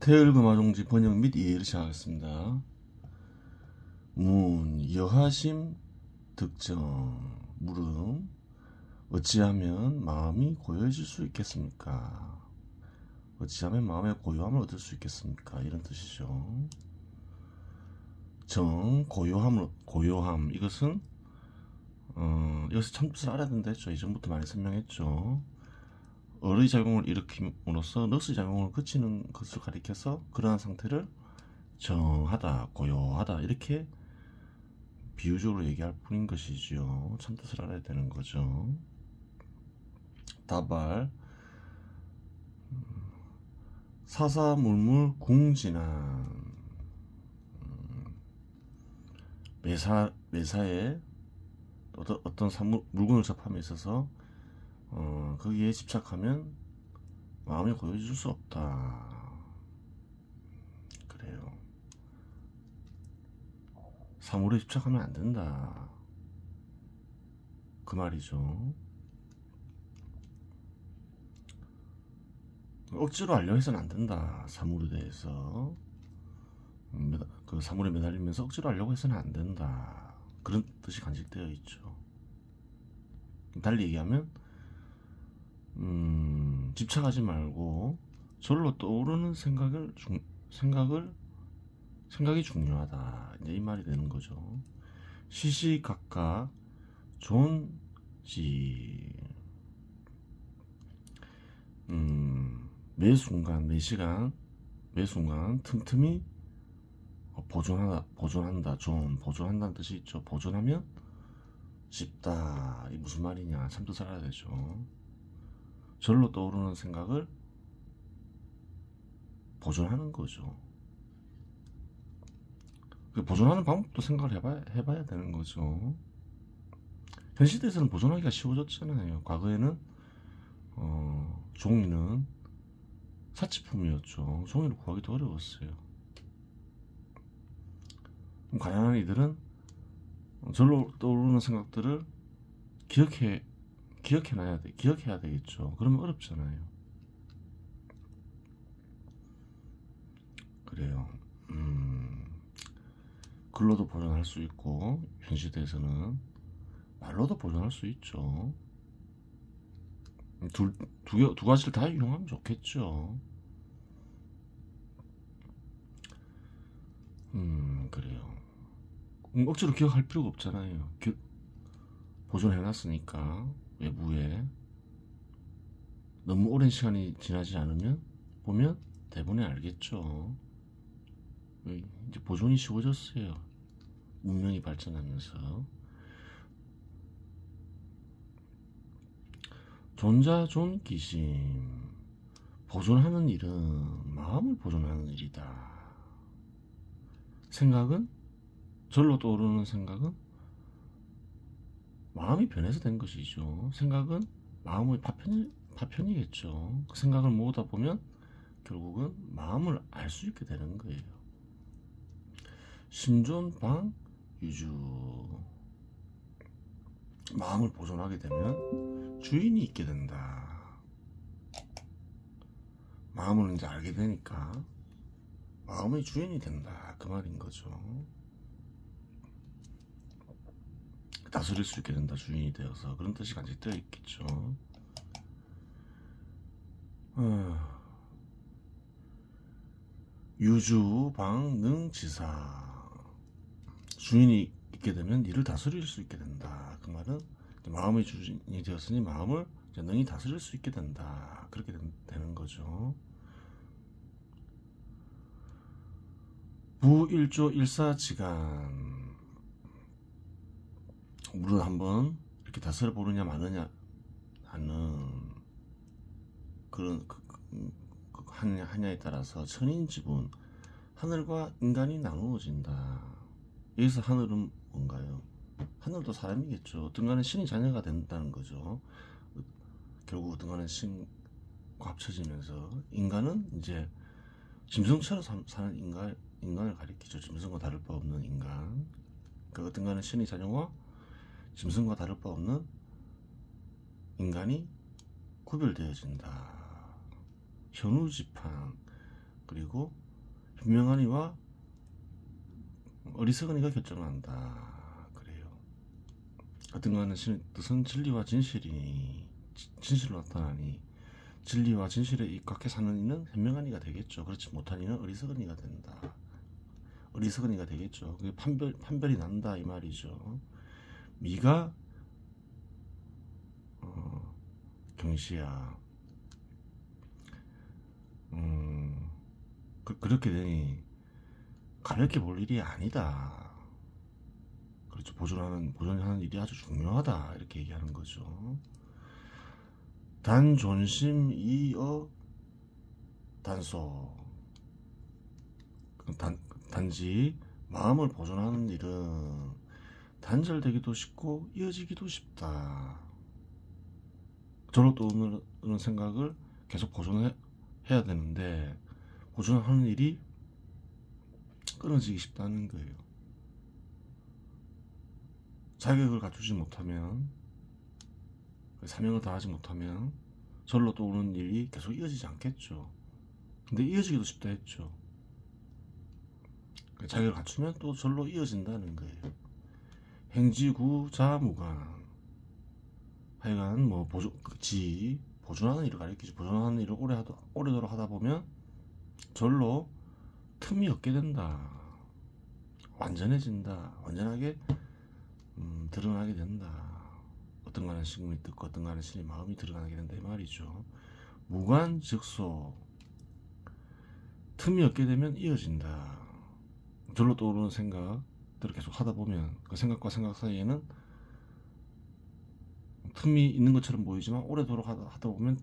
태을금화종지 번역 및 이해를 시작하겠습니다. 문, 여하심, 득정, 물음, 어찌하면 마음이 고요해질 수 있겠습니까? 어찌하면 마음의 고요함을 얻을 수 있겠습니까? 이런 뜻이죠. 정, 고요함, 이것은 여기서 참 뜻을 알아야 된다 했죠. 이전부터 많이 설명했죠. 어의 작용을 일으킴으로써 넛의 작용을 그치는 것을 가리켜서 그러한 상태를 정하다, 고요하다 이렇게 비유적으로 얘기할 뿐인 것이지요. 참 뜻을 알아야 되는 거죠. 다발 사사물물 궁진한 매사에 어떤 물건을 접함에 있어서 거기에 집착하면 마음이 고요해질 수 없다. 그래요. 사물에 집착하면 안 된다. 그 말이죠. 억지로 하려 해서는 안 된다. 사물에 대해서 그 사물에 매달리면서 억지로 하려고 해서는 안 된다. 그런 뜻이 간직되어 있죠. 달리 얘기하면 집착하지 말고 절로 떠오르는 생각이 중요하다. 이제 이 말이 되는 거죠. 시시각각 존지 매 순간 매 순간 틈틈이 보존한다. 보존한다는 뜻이 있죠. 보존하면 쉽다. 이 무슨 말이냐? 참 뜻을 알아야 되죠. 절로 떠오르는 생각을 보존하는 거죠. 보존하는 방법도 생각을 해봐야 되는 거죠. 현 시대에서는 보존하기가 쉬워졌잖아요. 과거에는 종이는 사치품이었죠. 종이를 구하기도 어려웠어요. 가난한 이들은 절로 떠오르는 생각들을 기억해야 되겠죠. 그러면 어렵잖아요. 그래요. 글로도 보존할 수 있고 현 시대에서는 말로도 보존할 수 있죠. 두 가지를 다 이용하면 좋겠죠. 그래요. 억지로 기억할 필요가 없잖아요. 보존해놨으니까 외부에 너무 오랜 시간이 지나지 않으면 보면 대본에 알겠죠. 이제 보존이 쉬워졌어요. 문명이 발전하면서. 존자존기심. 보존하는 일은 마음을 보존하는 일이다. 생각은 절로 떠오르는 생각은 마음이 변해서 된 것이죠. 생각은 마음의 파편이겠죠. 그 생각을 모으다 보면 결국은 마음을 알 수 있게 되는 거예요. 심존방 유주. 마음을 보존하게 되면 주인이 있게 된다. 마음을 이제 알게 되니까 마음의 주인이 된다. 그 말인 거죠. 다스릴 수 있게 된다. 주인이 되어서. 그런 뜻이 간직되어 있겠죠. 유주방능지사. 주인이 있게 되면 이를 다스릴 수 있게 된다. 그 말은 마음의 주인이 되었으니 마음을 능히 다스릴 수 있게 된다. 그렇게 되는 거죠. 부일조 일사지간. 물을 한번 이렇게 다스려 보느냐 마느냐 하는 그런 하냐에 따라서 천인지분, 하늘과 인간이 나누어진다. 여기서 하늘은 뭔가요? 하늘도 사람이겠죠. 어떤 간에 신이 자녀가 된다는 거죠. 결국 어떤 간에 신과 합쳐지면서 인간은 이제 짐승처럼 사는 인간을 가리키죠. 짐승과 다를 바 없는 인간. 그 어떤 간에 신의 자녀와 짐승과 다를 바 없는 인간이 구별되어진다. 현우지팡. 그리고 현명한 이와 어리석은 이가 결정을 한다. 그래요. 어떤가는 신의 뜻은 진리와 진실로 나타나니 진리와 진실에 입각해 사는 이는 현명한 이가 되겠죠. 그렇지 못한 이는 어리석은 이가 된다. 어리석은 이가 되겠죠. 그게 판별이 난다 이 말이죠. 미가 경시야. 그렇게 되니 가볍게 볼 일이 아니다. 그렇죠. 보존하는 일이 아주 중요하다. 이렇게 얘기하는 거죠. 단존심 이어 단소. 단지 마음을 보존하는 일은 단절되기도 쉽고 이어지기도 쉽다. 저로 떠오르는 생각을 계속 보존해야 되는데 보존하는 일이 끊어지기 쉽다는 거예요. 자격을 갖추지 못하면, 사명을 다하지 못하면 절로 떠오르는 일이 계속 이어지지 않겠죠. 근데 이어지기도 쉽다 했죠. 자격을 갖추면 또 절로 이어진다는 거예요. 행지구자무관. 하여간 뭐 보존하는 일을 가리키죠. 보존하는 일을 오래도록 하다 보면 절로 틈이 없게 된다. 완전해진다. 완전하게 드러나게 된다. 어떤가는 신의 뜻과 어떤가는 신의 마음이 드러나게 된다 이 말이죠. 무관즉소. 틈이 없게 되면 이어진다. 절로 떠오르는 생각들을 계속 하다 보면 그 생각과 생각 사이에는 틈이 있는 것처럼 보이지만 오래도록 하다 보면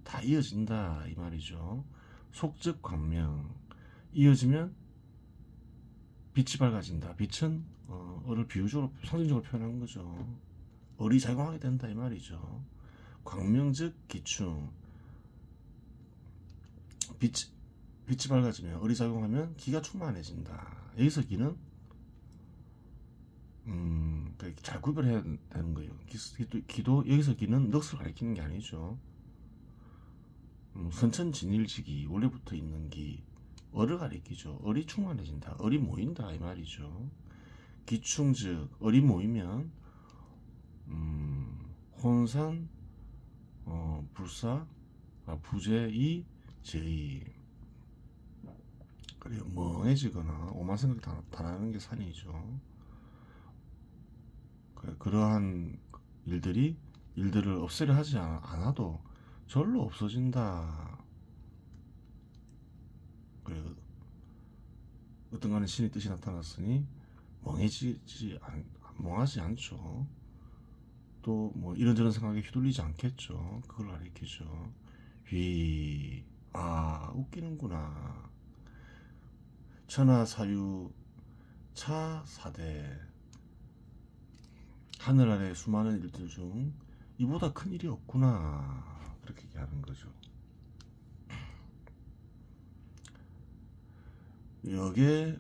다 이어진다 이 말이죠. 속즉 광명. 이어지면 빛이 밝아진다. 빛은 을을 비유적으로 상징적으로 표현한 거죠. 을이 작용하게 된다 이 말이죠. 광명즉 기충. 빛이 밝아지면 을이 작용하면 기가 충만해진다. 여기서 기는 잘 구별해야 되는 거예요. 기도 여기서 기는 넋을 가리키는 게 아니죠. 선천진일지기 원래부터 있는 기 을을 가리키죠. 을이 충만해진다. 을이 모인다 이 말이죠. 기충즉 을이 모이면 혼산 불사 부재이 제의. 그래요. 멍해지거나 오만 생각 다 나는 게 산이죠. 그러한 일들을 없애려 하지 않아도 절로 없어진다. 그래요. 어떤가는 신의 뜻이 나타났으니 멍하지 않죠. 또 뭐 이런저런 생각에 휘둘리지 않겠죠. 그걸 가리키죠. 웃기는구나. 천하사유 차사대. 하늘 아래 수많은 일들 중 이보다 큰 일이 없구나. 그렇게 얘기하는 거죠. 여기에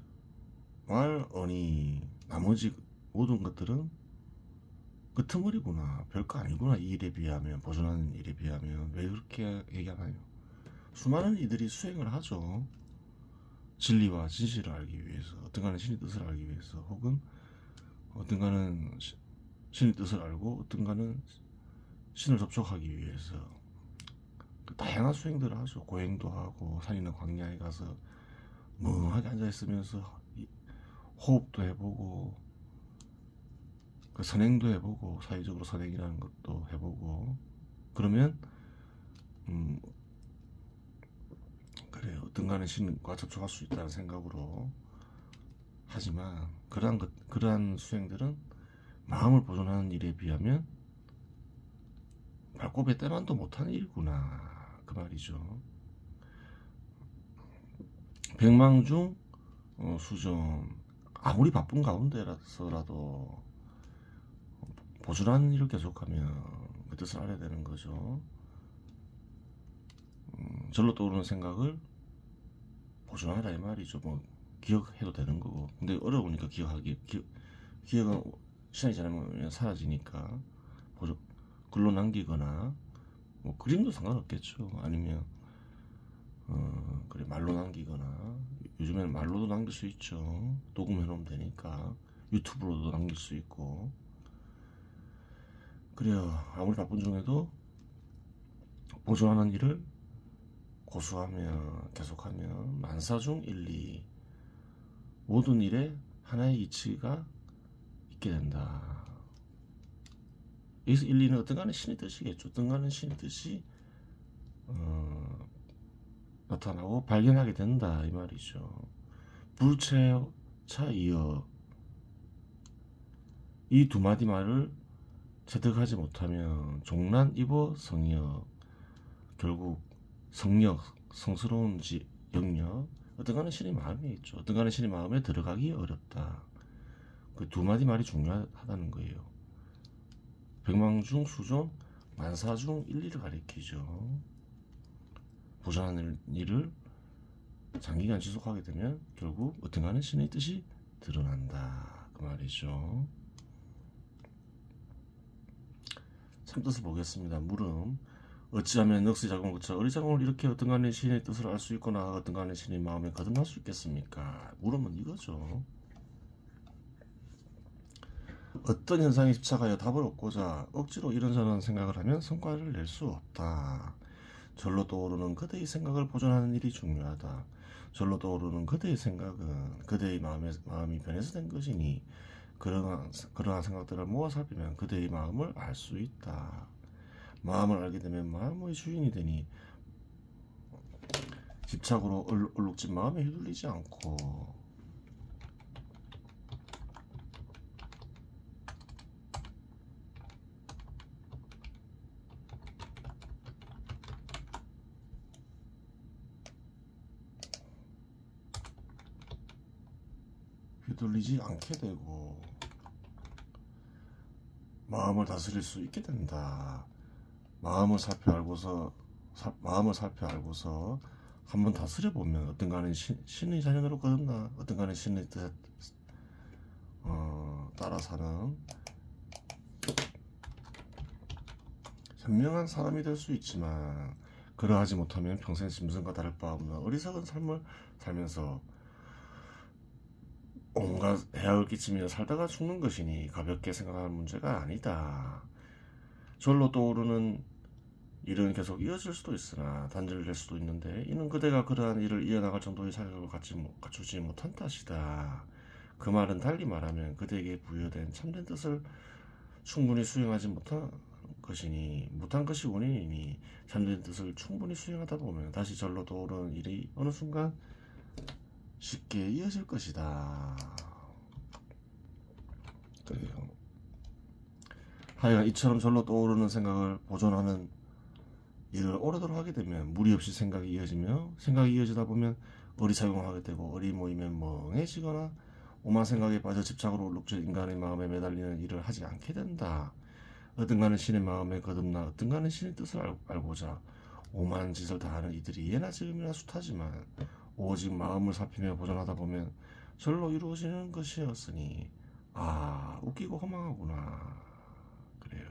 말언이 나머지 모든 것들은 끄트머리구나. 별거 아니구나. 이 일에 비하면, 보존하는 일에 비하면. 왜 그렇게 얘기하나요? 수많은 이들이 수행을 하죠. 진리와 진실을 알기 위해서, 어떤가는 신의 뜻을 알기 위해서, 혹은 어떤가는 신의 뜻을 알고 어떤가는 신을 접촉하기 위해서 다양한 수행들을 하죠. 고행도 하고 산이나 광야에 가서 멍하게 앉아있으면서 호흡도 해보고 그 선행도 해보고 사회적으로 선행이라는 것도 해보고 그러면 그래요. 어떤가는 신과 접촉할 수 있다는 생각으로 하지만 그러한 수행들은 마음을 보존하는 일에 비하면 발꼽에 때만도 못하는 일이구나 그 말이죠. 백망중 수정. 아무리 바쁜 가운데라서라도 보존하는 일을 계속하면 그 뜻을 알아야 되는 거죠. 절로 떠오르는 생각을 보존하라 이 말이죠. 뭐 기억해도 되는 거고. 근데 어려우니까 기억은 시간이 지나면 사라지니까 글로 남기거나 뭐 그림도 상관없겠죠. 아니면 그래 말로 남기거나, 요즘에는 말로도 남길 수 있죠. 녹음해 놓으면 되니까. 유튜브로도 남길 수 있고. 그래요. 아무리 바쁜 중에도 보존하는 일을 고수하며 계속하면 만사중 일리, 모든 일에 하나의 이치가 있게 된다. 여기서 일리는 어떤 간의 신의 뜻이겠죠. 어떤 간의 신의 뜻이 나타나고 발견하게 된다 이 말이죠. 불체차이어, 이 두 마디 말을 체득하지 못하면 종란입어 성역, 결국 성역, 성스러운 영역, 어떤 간의 신의 마음에 있죠. 어떤 간의 신의 마음에 들어가기 어렵다. 그 두 마디 말이 중요하다는 거예요. 백망중 수존, 만사중 일리를 가리키죠. 보존하는 일을 장기간 지속하게 되면 결국 어떤 간의 신의 뜻이 드러난다 그 말이죠. 참뜻을 보겠습니다. 물음, 어찌하면 넋의 자궁을 어리자궁을 이렇게 어떤 간의 신의 뜻을 알 수 있거나 어떤 간의 신의 마음에 거듭날 수 있겠습니까? 물음은 이거죠. 어떤 현상에 집착하여 답을 얻고자 억지로 이런저런 생각을 하면 성과를 낼 수 없다. 절로 떠오르는 그대의 생각을 보존하는 일이 중요하다. 절로 떠오르는 그대의 생각은 그대의 마음이 변해서 된 것이니 그러한 생각들을 모아 살피면 그대의 마음을 알 수 있다. 마음을 알게 되면 마음의 주인이 되니 집착으로 얼룩진 마음에 휘둘리지 않고, 휘둘리지 않게 되고 마음을 다스릴 수 있게 된다. 마음을 살펴 알고서 한번 다스려 보면 어떤 간에 신의 자녀로 거듭나 어떤 간에 신의 뜻에 따라 사는 현명한 사람이 될 수 있지만, 그러하지 못하면 평생 짐승과 다를 바 없는 어리석은 삶을 살면서 온갖 해악을 끼치며 살다가 죽는 것이니 가볍게 생각하는 문제가 아니다. 절로 떠오르는 일은 계속 이어질 수도 있으나 단절될 수도 있는데, 이는 그대가 그러한 일을 이어나갈 정도의 자격을 갖추지 못한 탓이다. 그 말은 달리 말하면 그대에게 부여된 참된 뜻을 충분히 수행하지 못한 것이 원인이니, 참된 뜻을 충분히 수행하다 보면 다시 절로 떠오르는 일이 어느 순간 쉽게 이어질 것이다. 그래요. 하여간 이처럼 절로 떠오르는 생각을 보존하는 일을 오래도록 하게 되면 무리 없이 생각이 이어지며, 생각이 이어지다 보면 어리사용하게 되고, 어리 모이면 멍해지거나 오만 생각에 빠져 집착으로 얼룩진 인간의 마음에 매달리는 일을 하지 않게 된다. 어떤가는 신의 마음에 거듭나 어떤가는 신의 뜻을 알고자 오만 짓을 다하는 이들이 예나 지금이나 숱하지만, 오직 마음을 살피며 보존하다 보면 절로 이루어지는 것이었으니 웃기고 허망하구나. 그래요.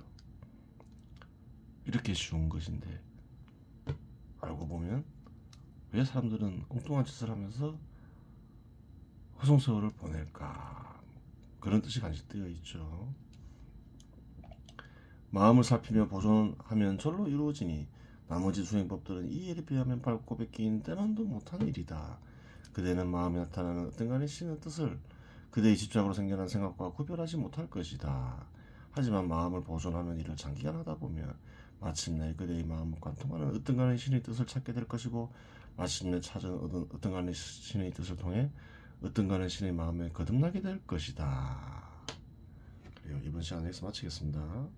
이렇게 쉬운 것인데 알고 보면 왜 사람들은 엉뚱한 짓을 하면서 허송세월을 보낼까, 그런 뜻이 간직되어 있죠. 마음을 살피며 보존하면 절로 이루어지니 나머지 수행법들은 이 일에 비하면 밟고 뺏긴 때만도 못한 일이다. 그대는 마음에 나타나는 어떤 간의 신의 뜻을 그대의 집착으로 생겨난 생각과 구별하지 못할 것이다. 하지만 마음을 보존하는 일을 장기간 하다 보면 마침내 그대의 마음을 관통하는 어떤 간의 신의 뜻을 찾게 될 것이고, 마침내 찾은 어떤 간의 신의 뜻을 통해 어떤 간의 신의 마음에 거듭나게 될 것이다. 그래요. 이번 시간에 여기서 마치겠습니다.